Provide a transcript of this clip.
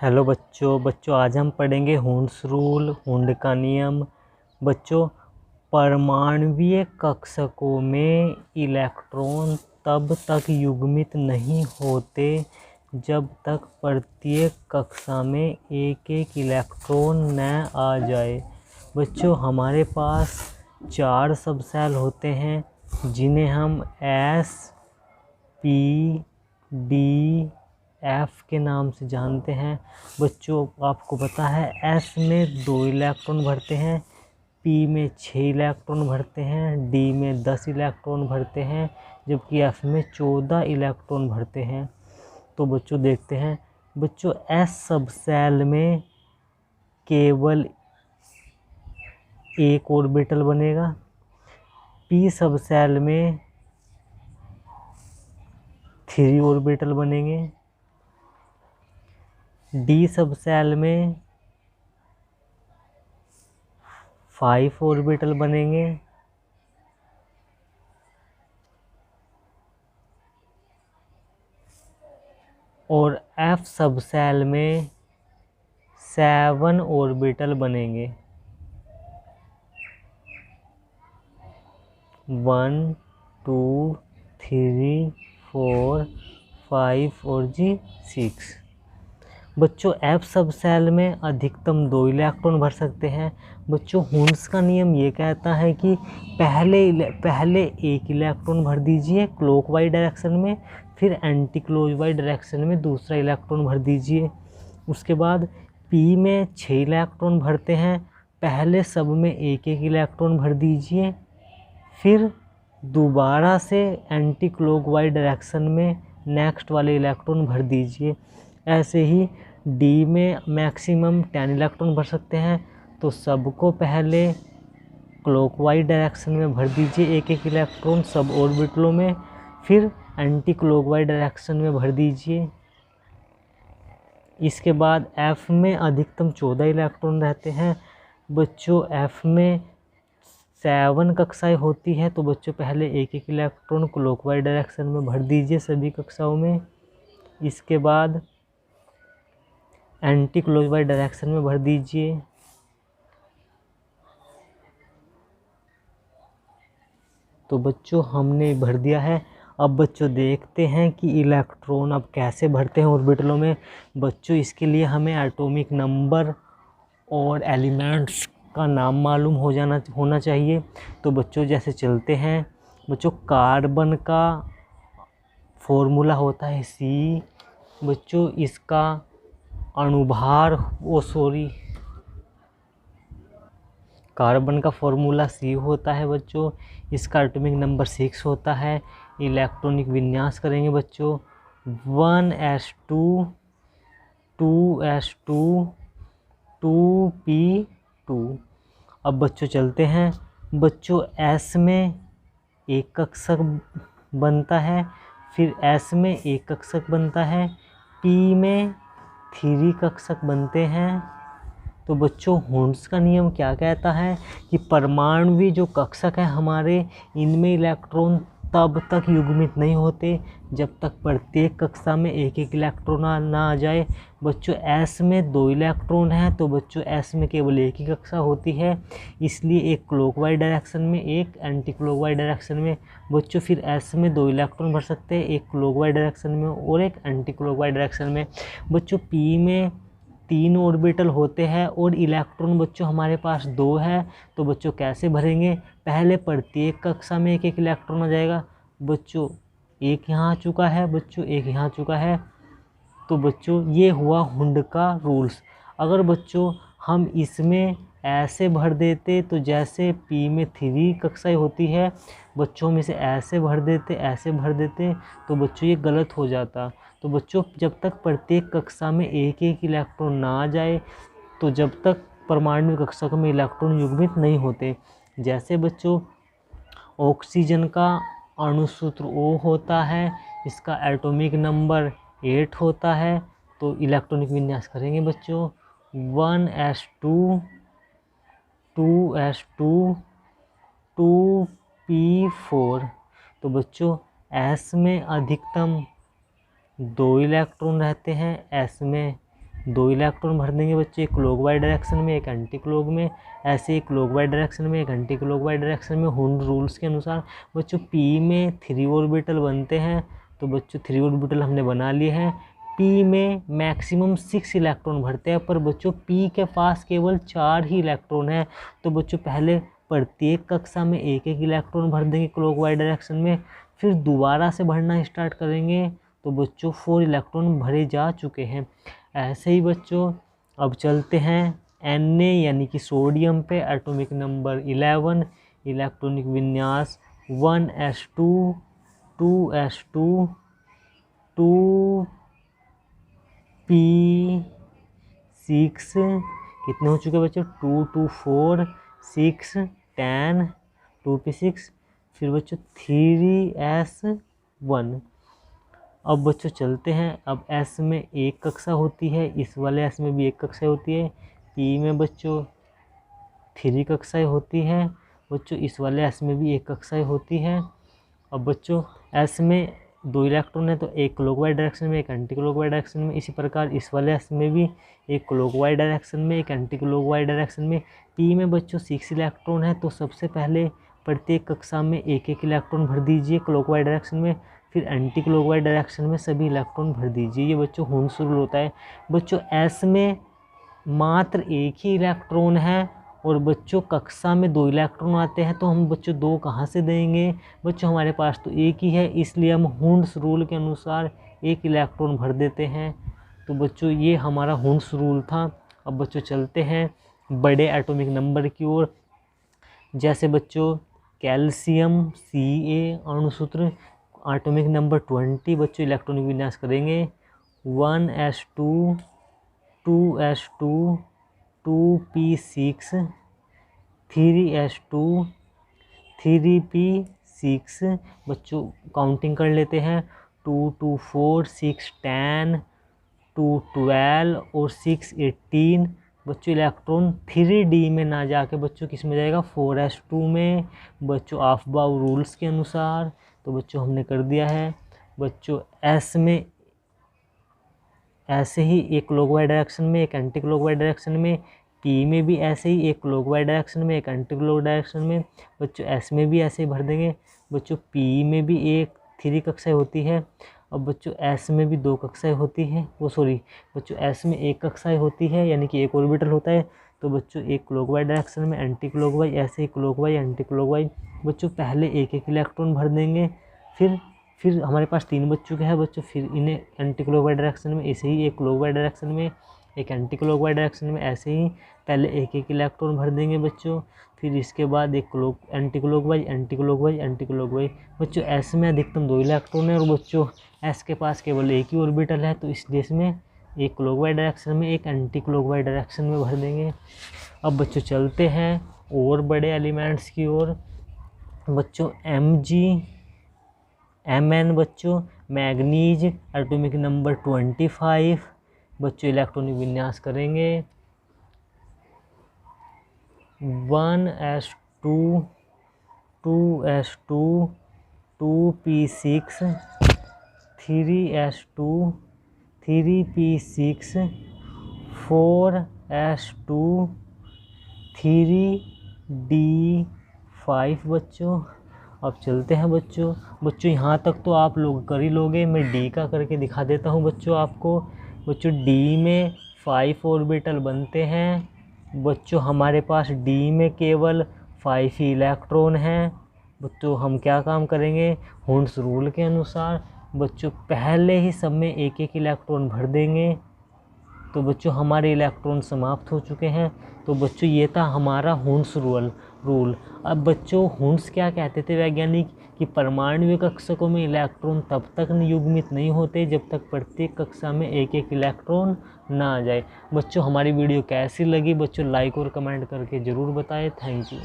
Hello बच्चों आज हम पढ़ेंगे हुंड्स रूल, हुंड का नियम। बच्चों, परमाणुवीय कक्षकों में इलेक्ट्रॉन तब तक युग्मित नहीं होते जब तक प्रत्येक कक्षा में एक एक इलेक्ट्रॉन न आ जाए। बच्चों, हमारे पास 4 सबसेल होते हैं जिन्हें हम S, P, D, F के नाम से जानते हैं। बच्चों, आपको पता है S में 2 इलेक्ट्रॉन भरते हैं, P में 6 इलेक्ट्रॉन भरते हैं, D में 10 इलेक्ट्रॉन भरते हैं, जबकि F में 14 इलेक्ट्रॉन भरते हैं। तो बच्चों देखते हैं। बच्चों, S सबसेल में केवल एक ऑर्बिटल बनेगा, P सबसेल में 3 ऑर्बिटल बनेंगे, D सबसेल में 5 ऑर्बिटल बनेंगे, और F सबसेल में 7 ऑर्बिटल बनेंगे। 1, 2, 3, 4, 5 और 6। बच्चों, F सबसेल में अधिकतम 2 इलेक्ट्रॉन भर सकते हैं। बच्चों, हुंड्स का नियम ये कहता है कि पहले एक इलेक्ट्रॉन भर दीजिए क्लॉकवाइज डायरेक्शन में, फिर एंटी क्लॉकवाइज डायरेक्शन में दूसरा इलेक्ट्रॉन भर दीजिए। उसके बाद P में 6 इलेक्ट्रॉन भरते हैं, पहले सब में एक एक इलेक्ट्रॉन भर दीजिए, फिर दोबारा से एंटी क्लॉकवाइज डायरेक्शन में नेक्स्ट वाले इलेक्ट्रॉन भर दीजिए। ऐसे ही D में मैक्सिमम 10 इलेक्ट्रॉन भर सकते हैं, तो सबको पहले क्लॉकवाइज डायरेक्शन में भर दीजिए एक एक इलेक्ट्रॉन सब ऑर्बिटलों में, फिर एंटी क्लॉकवाइज डायरेक्शन में भर दीजिए। इसके बाद F में अधिकतम 14 इलेक्ट्रॉन रहते हैं। बच्चों, F में 7 कक्षाएं होती है, तो बच्चों पहले एक एक इलेक्ट्रॉन क्लॉकवाइज डायरेक्शन में भर दीजिए सभी कक्षाओं में। इसके बाद एंटी क्लॉकवाइज डायरेक्शन में भर दीजिए। तो बच्चों हमने भर दिया है। अब बच्चों देखते हैं कि इलेक्ट्रॉन अब कैसे भरते हैं ऑर्बिटलों में। बच्चों, इसके लिए हमें एटॉमिक नंबर और एलिमेंट्स का नाम मालूम होना चाहिए। तो बच्चों जैसे चलते हैं। बच्चों, कार्बन का फॉर्मूला होता है C। बच्चों, इसका अणुभार कार्बन का फॉर्मूला C होता है। बच्चों, इसका एटॉमिक नंबर 6 होता है। इलेक्ट्रॉनिक विन्यास करेंगे बच्चों। 1s2 2s2 2p2। अब बच्चों चलते हैं। बच्चों, S में एक कक्षक बनता है, फिर S में एक कक्षक बनता है, P में 3 कक्षक बनते हैं। तो बच्चों, हुंड्स का नियम क्या कहता है कि परमाणुवीय जो कक्षक है हमारे, इनमें इलेक्ट्रॉन तब तक युग्मित नहीं होते जब तक प्रत्येक कक्षा में एक एक इलेक्ट्रॉन ना आ जाए। बच्चों, S में 2 इलेक्ट्रॉन हैं, तो बच्चों S में केवल एक ही कक्षा होती है, इसलिए एक क्लॉकवाइज डायरेक्शन में एक एंटी क्लॉकवाइज डायरेक्शन में। बच्चों, फिर S में 2 इलेक्ट्रॉन भर सकते हैं, एक क्लॉकवाइज डायरेक्शन में और एक एंटी क्लॉकवाइज डायरेक्शन में। बच्चों, P में 3 ऑर्बिटल होते हैं और इलेक्ट्रॉन बच्चों हमारे पास 2 है, तो बच्चों कैसे भरेंगे? पहले प्रत्येक कक्षा में एक एक इलेक्ट्रॉन आ जाएगा। बच्चों, एक यहाँ आ चुका है, बच्चों एक यहाँ आ चुका है। तो बच्चों ये हुआ हुंड का रूल्स। अगर बच्चों हम इसमें ऐसे भर देते, तो जैसे P में 3 कक्षाएं होती है, बच्चों में से ऐसे भर देते, तो बच्चों ये गलत हो जाता। तो बच्चों जब तक प्रत्येक कक्षा में एक एक इलेक्ट्रॉन ना आ जाए, तो जब तक परमाणु कक्षकों में इलेक्ट्रॉन युग्मित नहीं होते। जैसे बच्चों ऑक्सीजन का अणुसूत्र O होता है, इसका एटॉमिक नंबर 8 होता है। तो इलेक्ट्रॉनिक विन्यास करेंगे बच्चों। 1s2 2s2 2p4। तो बच्चों S में अधिकतम 2 इलेक्ट्रॉन रहते हैं, S में 2 इलेक्ट्रॉन भर देंगे बच्चों, एक क्लॉकवाइज डायरेक्शन में एक एंटी क्लॉक में, ऐसे एक क्लॉकवाइज डायरेक्शन में एक एंटी क्लॉकवाइज डायरेक्शन में। हुंड रूल्स के अनुसार बच्चों पी में 3 ऑर्बिटल बनते हैं, तो बच्चों 3 ऑर्बिटल हमने बना लिए हैं। पी में मैक्सिमम 6 इलेक्ट्रॉन भरते हैं, पर बच्चों पी के पास केवल 4 ही इलेक्ट्रॉन है, तो बच्चों पहले प्रत्येक कक्षा में एक एक इलेक्ट्रॉन भर देंगे क्लॉकवाइज डायरेक्शन में, फिर दोबारा से भरना स्टार्ट करेंगे, तो बच्चों 4 इलेक्ट्रॉन भरे जा चुके हैं। ऐसे ही बच्चों अब चलते हैं Na यानी कि सोडियम पे, एटॉमिक नंबर 11, इलेक्ट्रॉनिक विन्यास 1s2 2s2 2p6, कितने हो चुके बच्चों 2 2 4 6 10 2p6, फिर बच्चों 3s1। अब बच्चों चलते हैं, अब S में एक कक्षा होती है, इस वाले S में भी एक कक्षा होती है, P में बच्चों 3 कक्षाएं होती हैं, बच्चों इस वाले S में भी एक कक्षाएं होती हैं। अब बच्चों S में 2 इलेक्ट्रॉन है, तो एक क्लॉकवाइज डायरेक्शन में एक एंटी क्लॉकवाइज डायरेक्शन में, इसी प्रकार इस वाले S में भी एक क्लॉकवाइज डायरेक्शन में एक एंटी क्लॉकवाइज डायरेक्शन में। P में बच्चों 6 इलेक्ट्रॉन है, तो सबसे पहले प्रत्येक कक्षा में एक एक इलेक्ट्रॉन भर दीजिए क्लॉकवाइज डायरेक्शन में, फिर एंटी क्लॉकवाइज डायरेक्शन में सभी इलेक्ट्रॉन भर दीजिए। ये बच्चों हुंड्स रूल होता है। बच्चों S में मात्र एक ही इलेक्ट्रॉन है और बच्चों कक्षा में 2 इलेक्ट्रॉन आते हैं, तो हम बच्चों 2 कहाँ से देंगे, बच्चों हमारे पास तो एक ही है, इसलिए हम हुंड्स रूल के अनुसार एक इलेक्ट्रॉन भर देते हैं। तो बच्चों ये हमारा हुंड्स रूल था। अब बच्चों चलते हैं बड़े एटॉमिक नंबर की ओर। जैसे बच्चों कैल्शियम Ca अणुसूत्र एटॉमिक नंबर 20, बच्चों इलेक्ट्रॉनिक विन्यास करेंगे 1s2 2s2 2p6 3s2 3p6। बच्चों काउंटिंग कर लेते हैं 2 2 4 6 10 2 12 और 6 18। बच्चों इलेक्ट्रॉन 3D में ना जाके बच्चों किस में जाएगा 4s2 में, बच्चों ऑफ-बाउ रूल्स के अनुसार। तो बच्चों हमने कर दिया है। बच्चों S में ऐसे ही एक क्लॉकवाइज डायरेक्शन में एक एंटी क्लॉकवाइज डायरेक्शन में, P में भी ऐसे ही एक क्लॉकवाइज डायरेक्शन में एक एंटी क्लॉकवाइज डायरेक्शन में। बच्चों S में भी ऐसे ही भर देंगे। बच्चों P में भी एक 3 कक्षाएँ होती है। अब बच्चों S में भी 2 कक्षाएँ होती हैं, बच्चों S में एक कक्षाएँ होती है, यानी कि एक ऑर्बिटल होता है। तो बच्चों एक क्लॉकवाइज डायरेक्शन में एंटी क्लॉकवाइज, ऐसे ही क्लॉकवाइज एंटी क्लॉकवाइज। बच्चों पहले एक एक इलेक्ट्रॉन भर देंगे, फिर हमारे पास 3 बच चुके हैं बच्चों, फिर इन्हें एंटी क्लॉकवाइज डायरेक्शन में ऐसे ही एक क्लॉकवाइज डायरेक्शन में एक एंटी क्लॉकवाइज डायरेक्शन में ऐसे ही पहले एक एक इलेक्ट्रॉन भर देंगे बच्चों, फिर इसके बाद एक anti clockwise anti clockwise anti clockwise. बच्चों S में अधिकतम 2 इलेक्ट्रॉन है और बच्चों S के पास केवल एक ही ऑर्बिटल है, तो इसलिए इसमें एक क्लॉकवाइज डायरेक्शन में एक एंटी क्लॉकवाइज डायरेक्शन में भर देंगे। अब बच्चों चलते हैं और बड़े एलिमेंट्स की ओर। बच्चों Mn बच्चों मैग्नीज एटॉमिक नंबर 25। बच्चों इलेक्ट्रॉनिक विन्यास करेंगे 1s2 2s2 2p6 3s2 3p6 4s2 3d5। बच्चों अब चलते हैं बच्चों यहाँ तक तो आप लोग कर ही लोगे, मैं डी का करके दिखा देता हूँ बच्चों आपको। बच्चों डी में 5 ऑर्बिटल बनते हैं। बच्चों हमारे पास डी में केवल 5 ही इलेक्ट्रॉन हैं। बच्चों हम क्या काम करेंगे हुंड्स रूल के अनुसार, बच्चों पहले ही सब में एक एक इलेक्ट्रॉन भर देंगे। तो बच्चों हमारे इलेक्ट्रॉन समाप्त हो चुके हैं। तो बच्चों ये था हमारा हुंड्स रूल। अब बच्चों हुंड्स क्या कहते थे वैज्ञानिक कि परमाणु कक्षकों में इलेक्ट्रॉन तब तक युग्मित नहीं होते जब तक प्रत्येक कक्षा में एक एक इलेक्ट्रॉन ना आ जाए। बच्चों हमारी वीडियो कैसी लगी बच्चों लाइक और कमेंट करके ज़रूर बताएं। Thank you.